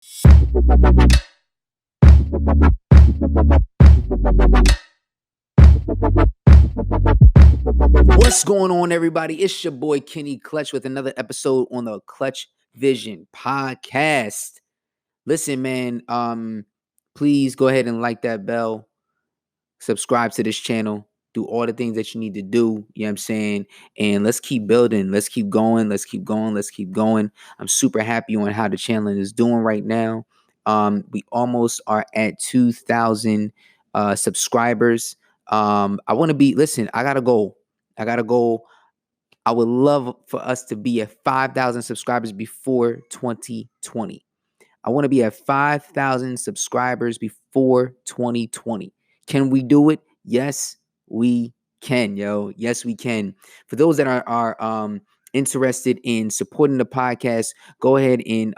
What's going on, everybody? It's your boy Kenny Clutch with another episode on the Clutch Vision podcast. Listen, man, please go ahead and like that bell, subscribe to this channel, do all the things that you need to do. You know what I'm saying? And let's keep building. Let's keep going. Let's keep going. Let's keep going. I'm super happy on how the channel is doing right now. We almost are at 2,000 subscribers. I want to be, listen, I got a goal. I would love for us to be at 5,000 subscribers before 2020. I want to be at 5,000 subscribers before 2020. Can we do it? Yes, we can, yo. Yes, we can. For those that are interested in supporting the podcast, go ahead and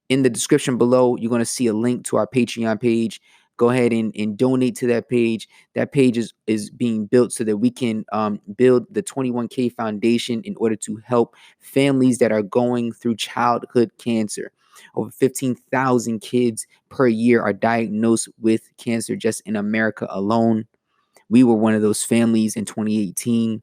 in the description below, you're going to see a link to our Patreon page. Go ahead and donate to that page. That page is being built so that we can build the 21K Foundation in order to help families that are going through childhood cancer. Over 15,000 kids per year are diagnosed with cancer just in America alone. We were one of those families in 2018.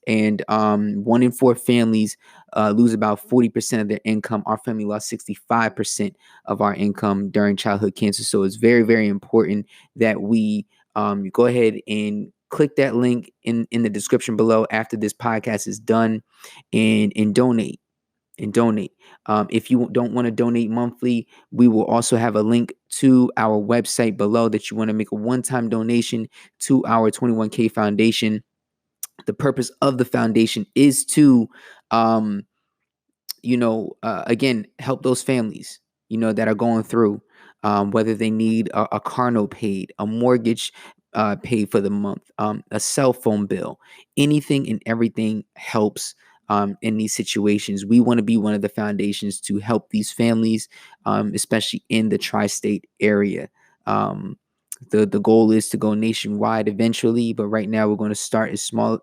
And 1 in 4 families lose about 40% of their income. Our family lost 65% of our income during childhood cancer. So it's very, very important that we go ahead and click that link in the description below after this podcast is done and donate. If you don't want to donate monthly, we will also have a link to our website below that you want to make a one-time donation to our 21K Foundation. The purpose of the foundation is to, again, help those families, that are going through, whether they need a car note paid, a mortgage paid for the month, a cell phone bill, anything and everything helps. In these situations, we want to be one of the foundations to help these families, especially in the tri-state area. The goal is to go nationwide eventually, but right now we're going to start as small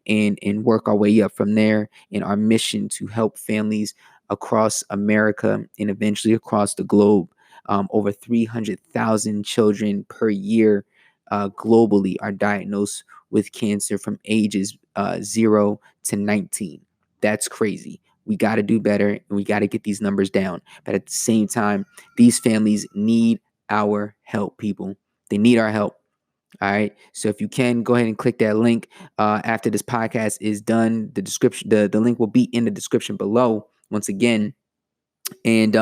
and work our way up from there in our mission to help families across America and eventually across the globe. Over 300,000 children per year globally are diagnosed with cancer from ages 0 to 19. That's crazy. We got to do better and we got to get these numbers down. But at the same time, these families need our help, people. They need our help. All right. So if you can, go ahead and click that link after this podcast is done. The description, the link will be in the description below once again. And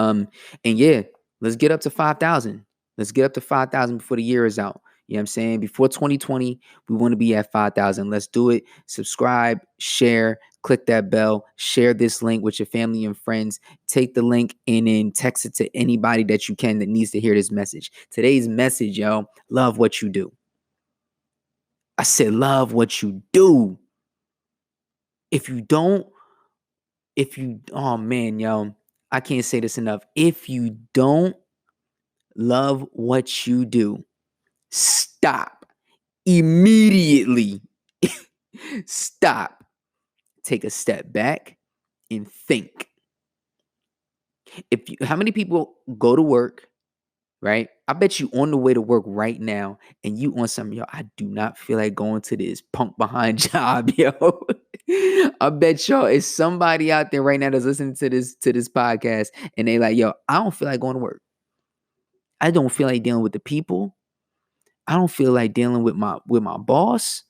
yeah, let's get up to 5,000. Let's get up to 5,000 before the year is out. You know what I'm saying? Before 2020, we want to be at 5,000. Let's do it. Subscribe, share, click that bell, share this link with your family and friends. Take the link and then text it to anybody that you can that needs to hear this message. Today's message, yo, love what you do. I said, love what you do. Oh man, yo, I can't say this enough. If you don't love what you do, stop immediately. Stop. Take a step back and think. How many people go to work, right? I bet you on the way to work right now and you on something, yo, I do not feel like going to this punk behind job, yo. I bet y'all it's somebody out there right now that's listening to this podcast and they like, yo, I don't feel like going to work. I don't feel like dealing with the people. I don't feel like dealing with my boss.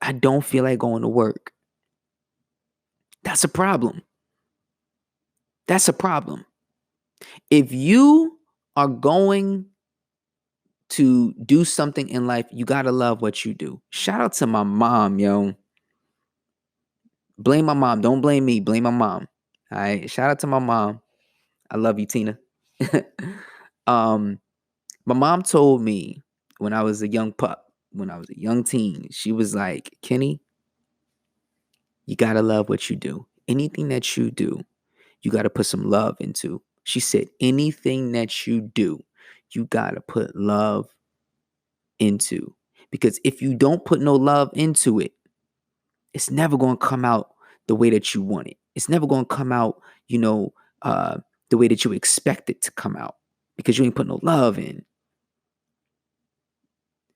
I don't feel like going to work. That's a problem. That's a problem. If you are going to do something in life, you got to love what you do. Shout out to my mom, yo. Blame my mom. Don't blame me. Blame my mom. All right. Shout out to my mom. I love you, Tina. My mom told me when I was a young pup, when I was a young teen, she was like, Kenny, you got to love what you do. Anything that you do, you got to put some love into. She said, anything that you do, you got to put love into. Because if you don't put no love into it, it's never going to come out the way that you want it. It's never going to come out, the way that you expect it to come out because you ain't put no love in.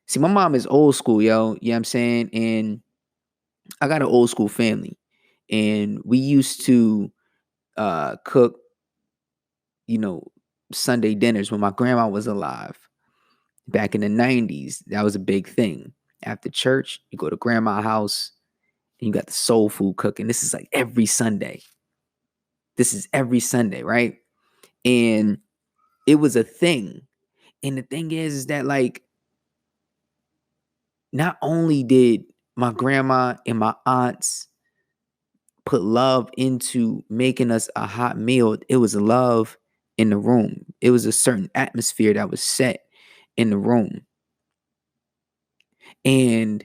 See, my mom is old school, yo. You know what I'm saying? And I got an old school family. And we used to cook, Sunday dinners when my grandma was alive. Back in the 90s, that was a big thing. After church, you go to grandma's house and you got the soul food cooking. This is like every Sunday. This is every Sunday, right? And it was a thing. And the thing is that, like, not only did my grandma and my aunts put love into making us a hot meal, it was love in the room. It was a certain atmosphere that was set in the room. And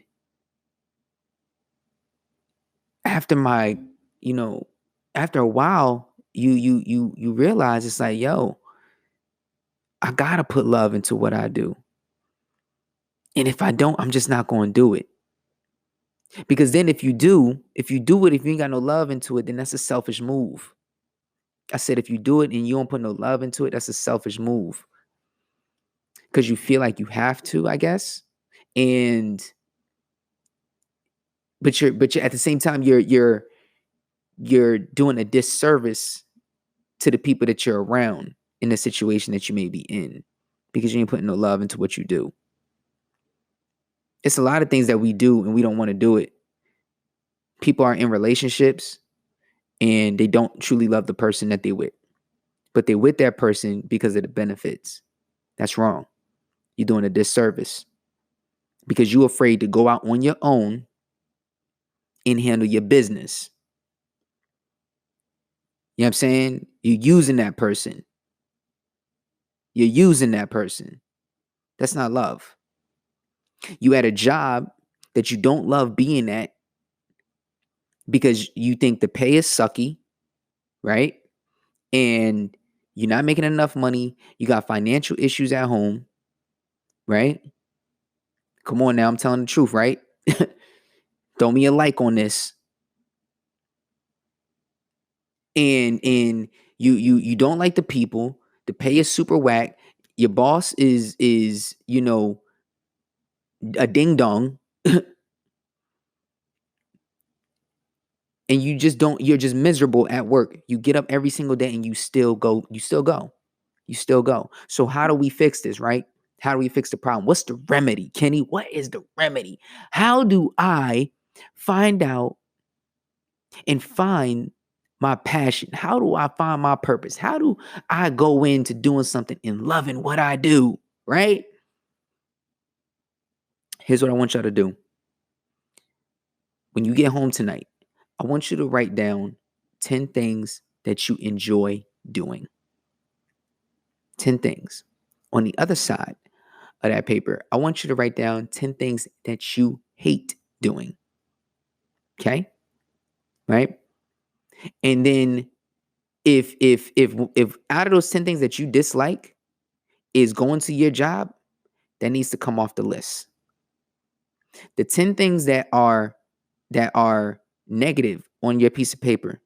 after after a while, you realize it's like, yo, I gotta put love into what I do. And if I don't, I'm just not going to do it. Because then if you do it, if you ain't got no love into it, then that's a selfish move. I said, if you do it and you don't put no love into it, that's a selfish move. Because you feel like you have to, I guess. But you're at the same time, you're doing a disservice to the people that you're around in the situation that you may be in, because you ain't putting no love into what you do. It's a lot of things that we do and we don't want to do it. People are in relationships and they don't truly love the person that they with, but they with that person because of the benefits. That's wrong. You're doing a disservice because you're afraid to go out on your own and handle your business. You know what I'm saying? You're using that person. You're using that person. That's not love. You at a job that you don't love being at because you think the pay is sucky, right? And you're not making enough money. You got financial issues at home, right? Come on now, I'm telling the truth, right? Throw me a like on this. And you don't like the people. The pay is super whack. Your boss is a ding dong. And you're just miserable at work. You get up every single day and you still go. So how do we fix this, right? How do we fix the problem? What's the remedy, Kenny? What is the remedy? How do I find out and find my passion? How do I find my purpose? How do I go into doing something and loving what I do, right? Here's what I want y'all to do. When you get home tonight, I want you to write down 10 things that you enjoy doing. 10 things. On the other side of that paper, I want you to write down 10 things that you hate doing. Okay? Right? And then if out of those 10 things that you dislike is going to your job, that needs to come off the list. The 10 things that are negative on your piece of paper,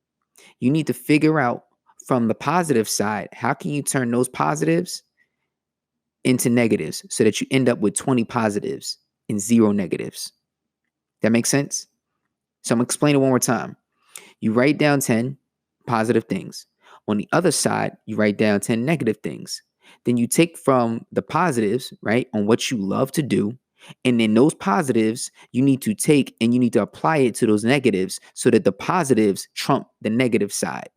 you need to figure out from the positive side, how can you turn those positives into negatives so that you end up with 20 positives and 0 negatives. That makes sense? So I'm going to explain it one more time. You write down 10 positive things. On the other side, you write down 10 negative things. Then you take from the positives, right, on what you love to do. And then those positives, you need to take and you need to apply it to those negatives so that the positives trump the negative side.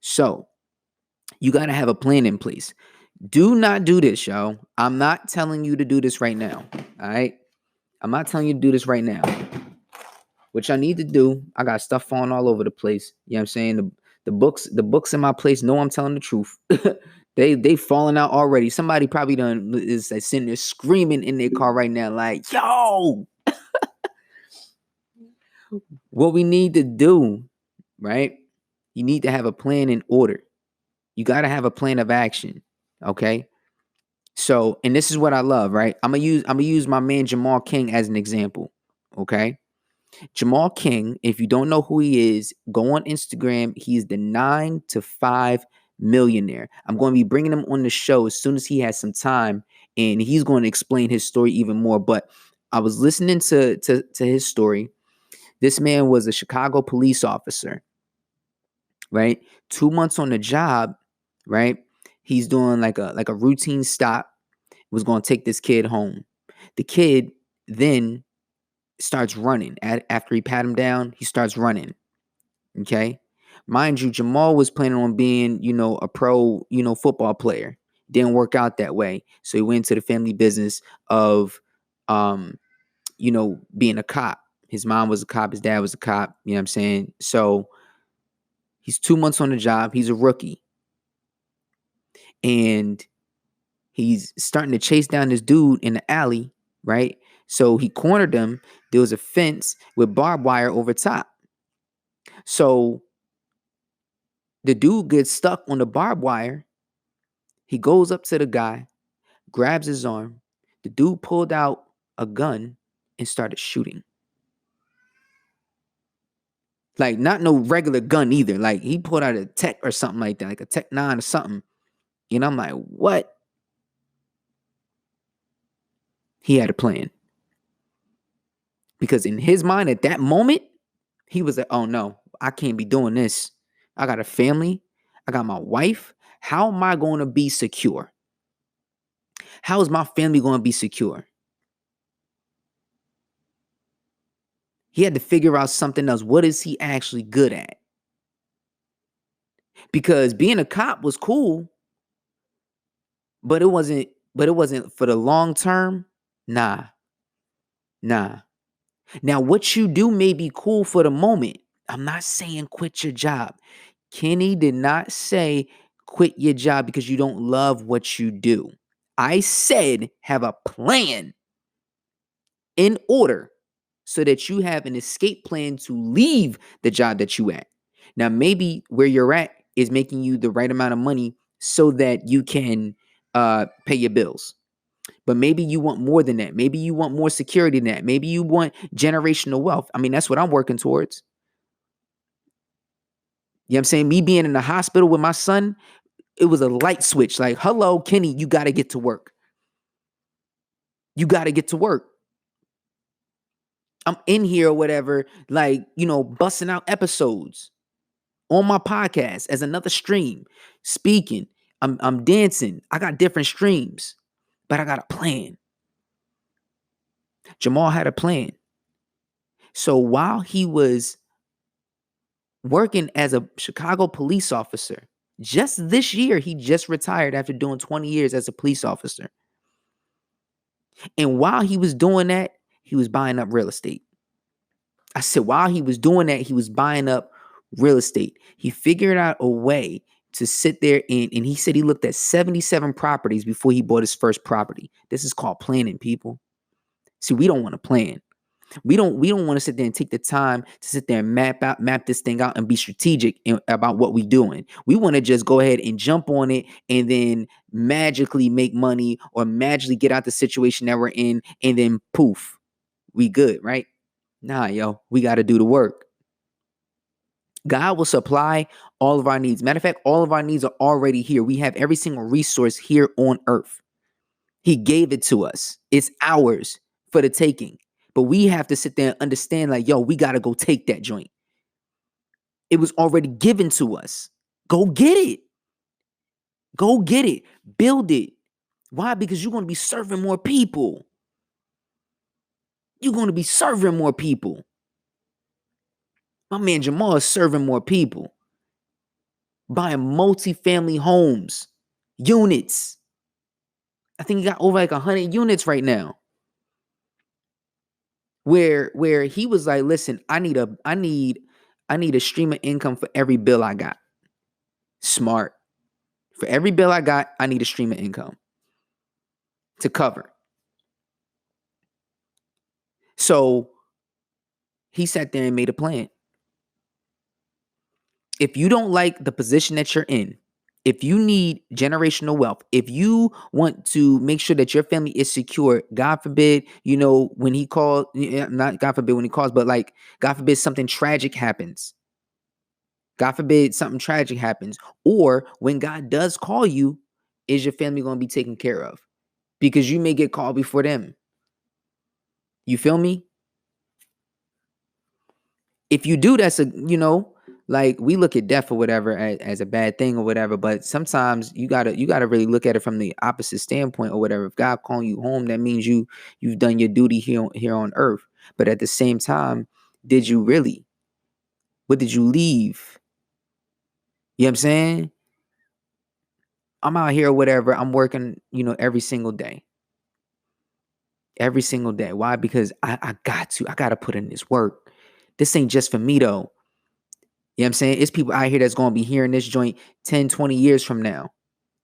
So you got to have a plan in place. Do not do this, y'all. I'm not telling you to do this right now. All right. I'm not telling you to do this right now. What y'all need to do, I got stuff falling all over the place. You know what I'm saying? The books in my place know I'm telling the truth. they falling out already. Somebody probably done is sitting there screaming in their car right now, like, yo. What we need to do, right? You need to have a plan in order. You got to have a plan of action. Okay. So, and this is what I love, right? I'm gonna use my man Jamal King as an example. Okay. Jamal King, if you don't know who he is, go on Instagram. He's the 9 to 5 millionaire. I'm going to be bringing him on the show as soon as he has some time, and he's going to explain his story even more. But I was listening to his story. This man was a Chicago police officer, right? 2 months on the job, right? He's doing like a routine stop. Was going to take this kid home. The kid then starts running. After he pat him down, he starts running. Okay. Mind you, Jamal was planning on being, a pro, football player. Didn't work out that way. So he went into the family business of, being a cop. His mom was a cop. His dad was a cop. You know what I'm saying? So he's 2 months on the job. He's a rookie. And he's starting to chase down this dude in the alley, right? So he cornered him. There was a fence with barbed wire over top. So the dude gets stuck on the barbed wire. He goes up to the guy, grabs his arm. The dude pulled out a gun and started shooting. Like, not no regular gun either. Like, he pulled out a Tech or something like that, like a Tech 9 or something. And I'm like, what? He had a plan. Because in his mind at that moment, he was like, oh no, I can't be doing this. I got a family. I got my wife. How am I going to be secure? How is my family going to be secure? He had to figure out something else. What is he actually good at? Because being a cop was cool, but it wasn't for the long term. Nah. Now, what you do may be cool for the moment. I'm not saying quit your job. Kenny did not say quit your job because you don't love what you do. I said have a plan in order so that you have an escape plan to leave the job that you at. Now, maybe where you're at is making you the right amount of money so that you can pay your bills. But maybe you want more than that. Maybe you want more security than that. Maybe you want generational wealth. I mean, that's what I'm working towards. You know what I'm saying? Me being in the hospital with my son, it was a light switch. Like, hello, Kenny, you got to get to work. You got to get to work. I'm in here or whatever, like, busting out episodes on my podcast as another stream, speaking. I'm dancing. I got different streams, but I got a plan. Jamal had a plan. So while he was working as a Chicago police officer, just this year, he just retired after doing 20 years as a police officer. And while he was doing that, he was buying up real estate. I said, while he was doing that, he was buying up real estate. He figured out a way to sit there and he said he looked at 77 properties before he bought his first property. This is called planning, people. See, we don't want to plan. We don't want to sit there and take the time to sit there and map this thing out and be strategic about what we're doing. We want to just go ahead and jump on it and then magically make money or magically get out the situation that we're in and then poof, we good, right? Nah, yo, we got to do the work. God will supply all of our needs. Matter of fact, all of our needs are already here. We have every single resource here on earth. He gave it to us. It's ours for the taking. But we have to sit there and understand, like, yo, we got to go take that joint. It was already given to us. Go get it. Go get it. Build it. Why? Because you're going to be serving more people. You're going to be serving more people. My man Jamal is serving more people. Buying multi-family homes, units. I think he got over like 100 units right now. Where he was like, listen, I need a stream of income for every bill I got. Smart. For every bill I got, I need a stream of income to cover. So he sat there and made a plan. If you don't like the position that you're in, if you need generational wealth, if you want to make sure that your family is secure, God forbid, when he called, not God forbid when he calls, but like, God forbid something tragic happens. God forbid something tragic happens. Or when God does call you, is your family going to be taken care of? Because you may get called before them. You feel me? If you do, that's like we look at death or whatever as a bad thing or whatever. But sometimes you gotta really look at it from the opposite standpoint or whatever. If God calling you home, that means you've done your duty here on earth. But at the same time, did you really? What did you leave? You know what I'm saying? I'm out here or whatever. I'm working, every single day. Every single day. Why? Because I gotta put in this work. This ain't just for me though. You know what I'm saying? It's people out here that's gonna be hearing this joint 10, 20 years from now.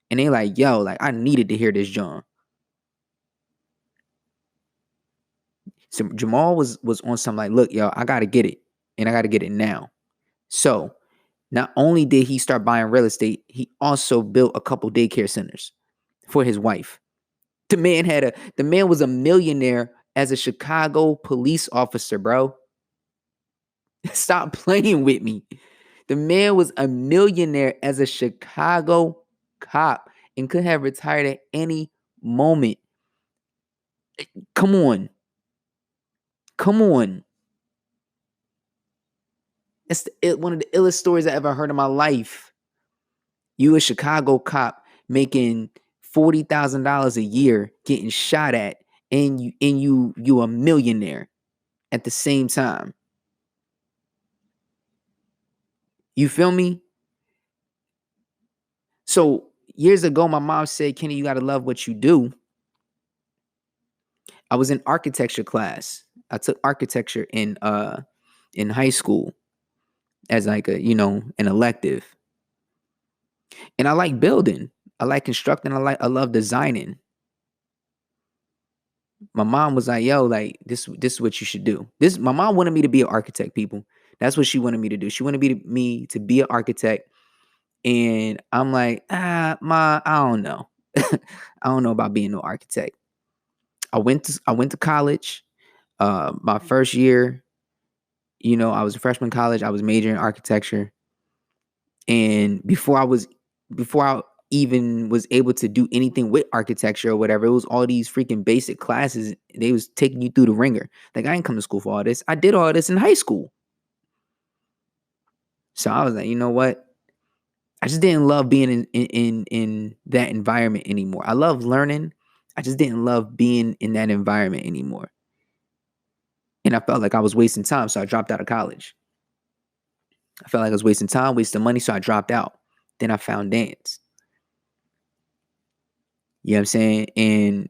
And they like, yo, like I needed to hear this joint. So Jamal was on something like, look, yo, I gotta get it. And I gotta get it now. So not only did he start buying real estate, he also built a couple daycare centers for his wife. The man was a millionaire as a Chicago police officer, bro. Stop playing with me. The man was a millionaire as a Chicago cop and could have retired at any moment. Come on. Come on. That's one of the illest stories I ever heard in my life. You a Chicago cop making $40,000 a year, getting shot at, and you a millionaire at the same time. You feel me? So years ago, my mom said, Kenny, you gotta love what you do. I was in architecture class. I took architecture in high school as like an elective. And I like building. I like constructing. I love designing. My mom was like, yo, like this is what you should do. My mom wanted me to be an architect, people. That's what she wanted me to do. She wanted me to be an architect. And I'm like, ma, I don't know. I don't know about being no architect. I went to college. My first year, I was a freshman in college. I was majoring in architecture. And before I even was able to do anything with architecture or whatever, it was all these freaking basic classes. They was taking you through the ringer. Like I didn't come to school for all this. I did all this in high school. So I was like, you know what? I just didn't love being in that environment anymore. I love learning. I just didn't love being in that environment anymore. And I felt like I was wasting time, so I dropped out of college. I felt like I was wasting time, wasting money, so I dropped out. Then I found dance. You know what I'm saying? And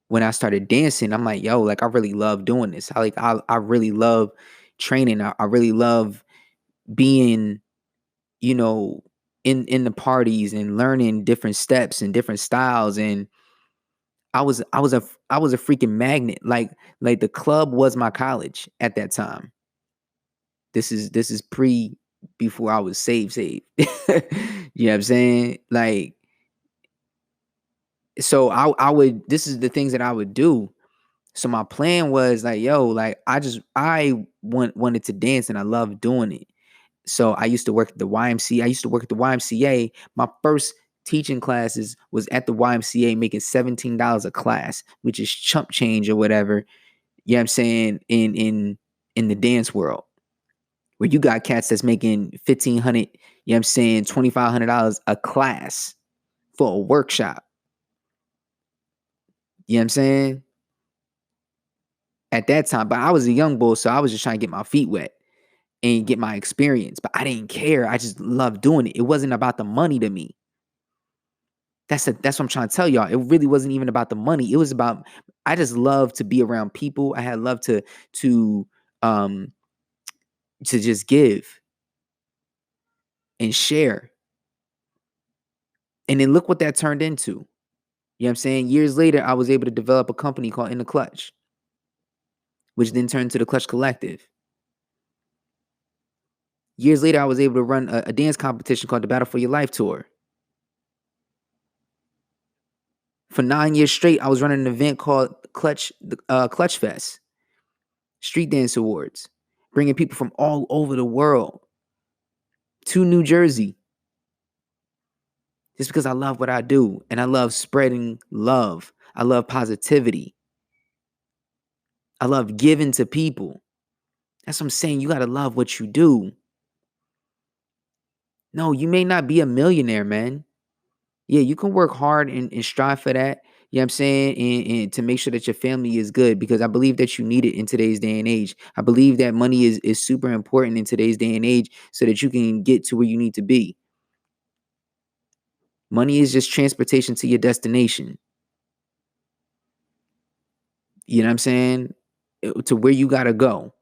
when I started dancing, I'm like, yo, like I really love doing this. I really love training. I really love being, in the parties and learning different steps and different styles. And I was a freaking magnet. Like the club was my college at that time. This is before I was saved. You know what I'm saying? Like, so I would, this is the things that I would do. So my plan was like, yo, like I wanted to dance and I loved doing it. So I used to work at the YMCA. I used to work at the YMCA. My first teaching classes was at the YMCA making $17 a class, which is chump change or whatever. You know what I'm saying? In the dance world. Where you got cats that's making $1,500, you know what I'm saying, $2,500 a class for a workshop. You know what I'm saying? At that time, but I was a young bull, so I was just trying to get my feet wet and get my experience. But I didn't care. I just loved doing it. It wasn't about the money to me. That's what I'm trying to tell y'all. It really wasn't even about the money. It was about I just love to be around people. I had love um to just give and share. And then look what that turned into. You know what I'm saying? Years later, I was able to develop a company called In the Clutch, which then turned to the Clutch Collective. Years later, I was able to run a dance competition called the Battle for Your Life Tour. For 9 years straight, I was running an event called Clutch Fest, Street Dance Awards, bringing people from all over the world to New Jersey. Just because I love what I do and I love spreading love. I love positivity. I love giving to people. That's what I'm saying. You got to love what you do. No, you may not be a millionaire, man. Yeah, you can work hard and strive for that. You know what I'm saying? And to make sure that your family is good, because I believe that you need it in today's day and age. I believe that money is super important in today's day and age so that you can get to where you need to be. Money is just transportation to your destination. You know what I'm saying? To where you gotta go.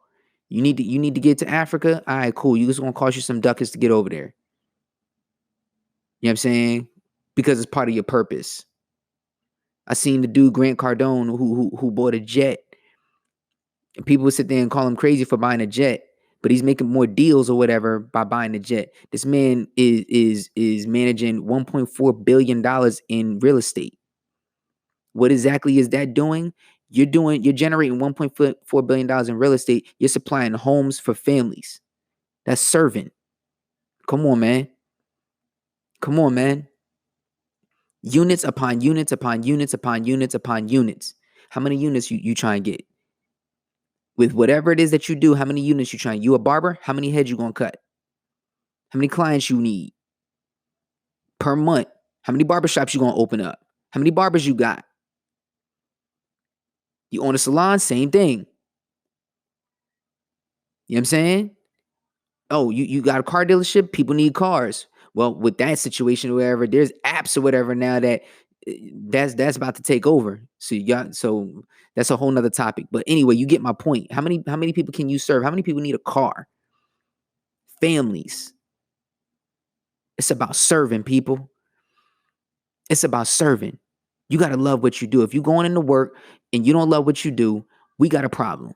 You need to get to Africa. All right, cool. You just gonna cost you some ducats to get over there. You know what I'm saying? Because it's part of your purpose. I seen the dude Grant Cardone who bought a jet, and people would sit there and call him crazy for buying a jet, but he's making more deals or whatever by buying a jet. This man is managing $1.4 billion in real estate. What exactly is that doing? You're generating $1.4 billion in real estate. You're supplying homes for families. That's serving. Come on, man. Come on, man. Units upon units upon units upon units upon units. How many units you try and get? With whatever it is that you do, how many units you trying? You a barber? How many heads you gonna cut? How many clients you need per month? How many barbershops you gonna open up? How many barbers you got? You own a salon? Same thing. You know what I'm saying? Oh, you got a car dealership? People need cars. Well, with that situation or whatever, there's apps or whatever now that that's about to take over. So that's a whole nother topic. But anyway, you get my point. How many people can you serve? How many people need a car? Families. It's about serving people. It's about serving. You got to love what you do. If you're going into work and you don't love what you do, we got a problem.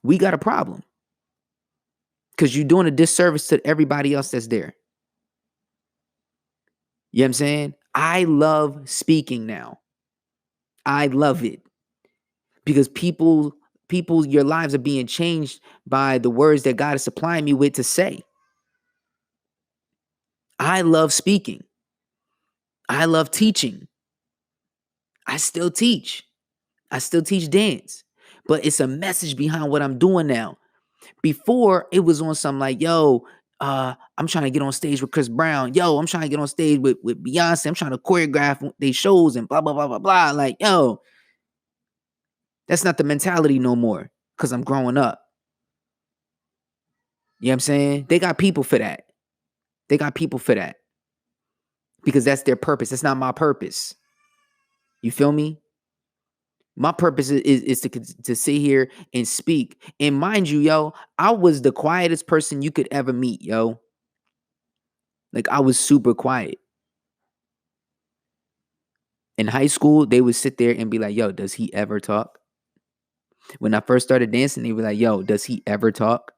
We got a problem. Because you're doing a disservice to everybody else that's there. You know what I'm saying? I love speaking now. I love it. Because your lives are being changed by the words that God is supplying me with to say. I love speaking. I love teaching. I still teach. I still teach dance. But it's a message behind what I'm doing now. Before, it was on something like, yo, I'm trying to get on stage with Chris Brown. Yo, I'm trying to get on stage with Beyonce. I'm trying to choreograph their shows and blah, blah, blah, blah, blah. Like, yo, that's not the mentality no more because I'm growing up. You know what I'm saying? They got people for that. They got people for that because that's their purpose. That's not my purpose. You feel me? My purpose is to sit here and speak. And mind you, yo, I was the quietest person you could ever meet, yo. Like, I was super quiet. In high school, they would sit there and be like, yo, does he ever talk? When I first started dancing, they were like, yo, does he ever talk?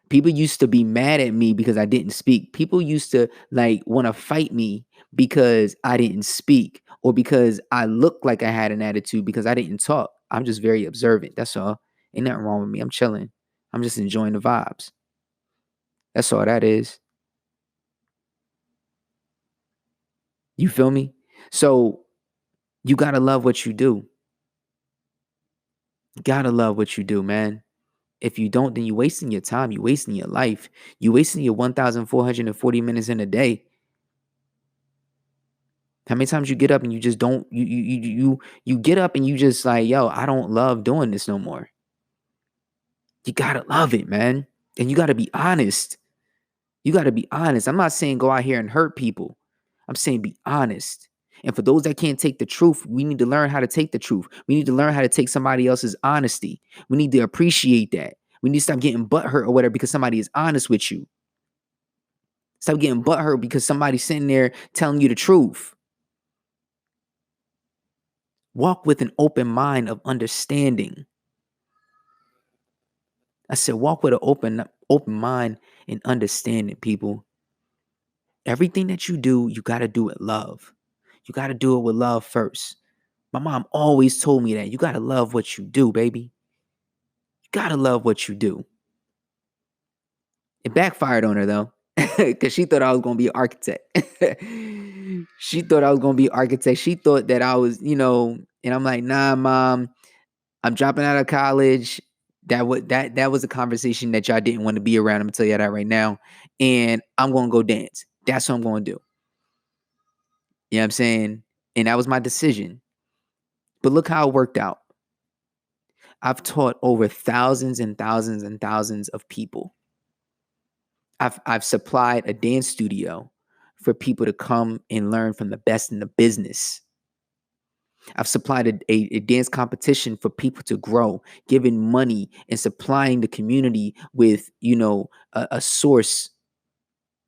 People used to be mad at me because I didn't speak. People used to like want to fight me because I didn't speak or because I looked like I had an attitude because I didn't talk. I'm just very observant. That's all. Ain't nothing wrong with me. I'm chilling. I'm just enjoying the vibes. That's all that is. You feel me? So you got to love what you do. You got to love what you do, man. If you don't, then you're wasting your time. You're wasting your life. You're wasting your 1,440 minutes in a day. How many times you get up and you just don't you get up and you just like, yo, I don't love doing this no more. You gotta love it, man. And you gotta be honest. You gotta be honest. I'm not saying go out here and hurt people. I'm saying be honest. And for those that can't take the truth, we need to learn how to take the truth. We need to learn how to take somebody else's honesty. We need to appreciate that. We need to stop getting butthurt or whatever because somebody is honest with you. Stop getting butthurt because somebody's sitting there telling you the truth. Walk with an open mind of understanding. I said, walk with an open mind and understanding, people. Everything that you do, you got to do it love. You got to do it with love first. My mom always told me that. You got to love what you do, baby. You got to love what you do. It backfired on her though, because she thought I was gonna be an architect. She thought I was gonna be an architect. She thought that I was, and I'm like, nah, mom, I'm dropping out of college. That was a conversation that y'all didn't want to be around. I'm gonna tell you that right now. And I'm gonna go dance. That's what I'm gonna do. You know what I'm saying? And that was my decision. But look how it worked out. I've taught over thousands and thousands and thousands of people. I've supplied a dance studio for people to come and learn from the best in the business. I've supplied a dance competition for people to grow, giving money and supplying the community with, a source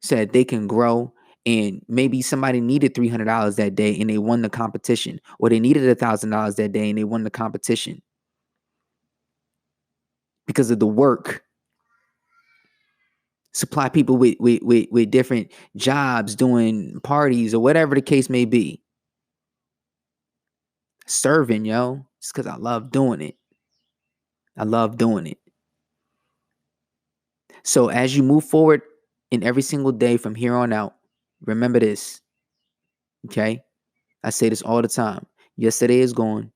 so that they can grow. And maybe somebody needed $300 that day and they won the competition, or they needed $1,000 that day and they won the competition because of the work. Supply people with different jobs, doing parties or whatever the case may be. Serving, yo. It's because I love doing it. I love doing it. So as you move forward in every single day from here on out, remember this. Okay? I say this all the time. Yesterday is gone.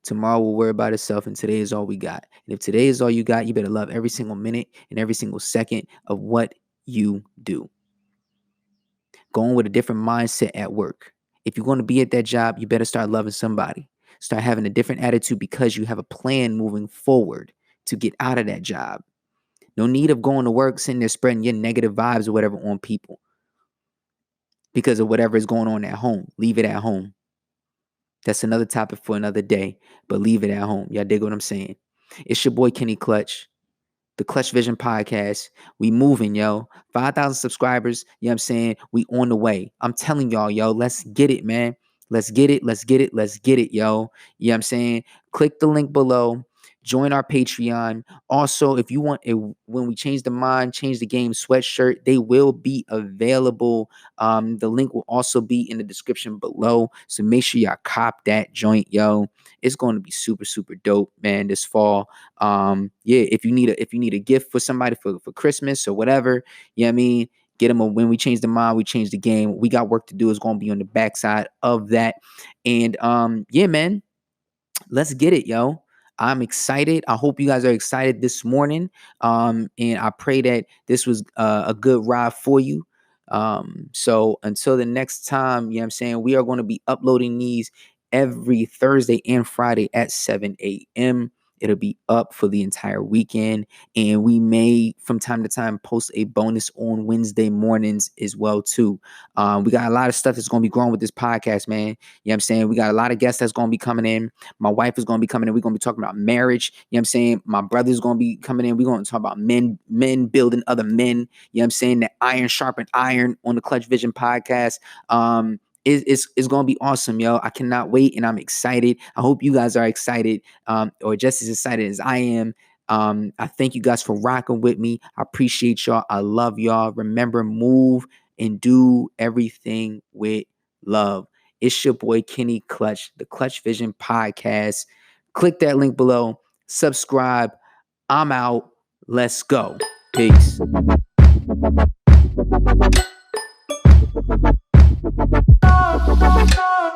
Tomorrow will worry about itself, and today is all we got. And if today is all you got, you better love every single minute and every single second of what you do. Going with a different mindset at work. If you're going to be at that job, you better start loving somebody. Start having a different attitude because you have a plan moving forward to get out of that job. No need of going to work, sitting there spreading your negative vibes or whatever on people because of whatever is going on at home. Leave it at home. That's another topic for another day, but leave it at home. Y'all dig what I'm saying? It's your boy, Kenny Clutch, the Clutch Vision Podcast. We moving, yo. 5,000 subscribers. You know what I'm saying? We on the way. I'm telling y'all, yo, let's get it, man. Let's get it. Let's get it. Let's get it, yo. You know what I'm saying? Click the link below. Join our Patreon. Also, if you want when we change the mind, change the game sweatshirt, they will be available. The link will also be in the description below. So make sure y'all cop that joint, yo. It's going to be super, super dope, man, this fall. If you need a gift for somebody for Christmas or whatever, you know what I mean? Get them when we change the mind, we change the game. We got work to do. It's going to be on the backside of that. And man, let's get it, yo. I'm excited. I hope you guys are excited this morning. And I pray that this was a good ride for you. So until the next time, you know what I'm saying, we are going to be uploading these every Thursday and Friday at 7 a.m. It'll be up for the entire weekend. And we may, from time to time, post a bonus on Wednesday mornings as well, too. We got a lot of stuff that's going to be growing with this podcast, man. You know what I'm saying? We got a lot of guests that's going to be coming in. My wife is going to be coming in. We're going to be talking about marriage. You know what I'm saying? My brother's going to be coming in. We're going to talk about men building other men. You know what I'm saying? That iron sharpened iron on the Clutch Vision Podcast. It's going to be awesome, yo. I cannot wait, and I'm excited. I hope you guys are excited, or just as excited as I am. I thank you guys for rocking with me. I appreciate y'all. I love y'all. Remember, move and do everything with love. It's your boy, Kenny Clutch, the Clutch Vision Podcast. Click that link below. Subscribe. I'm out. Let's go. Peace. Oh,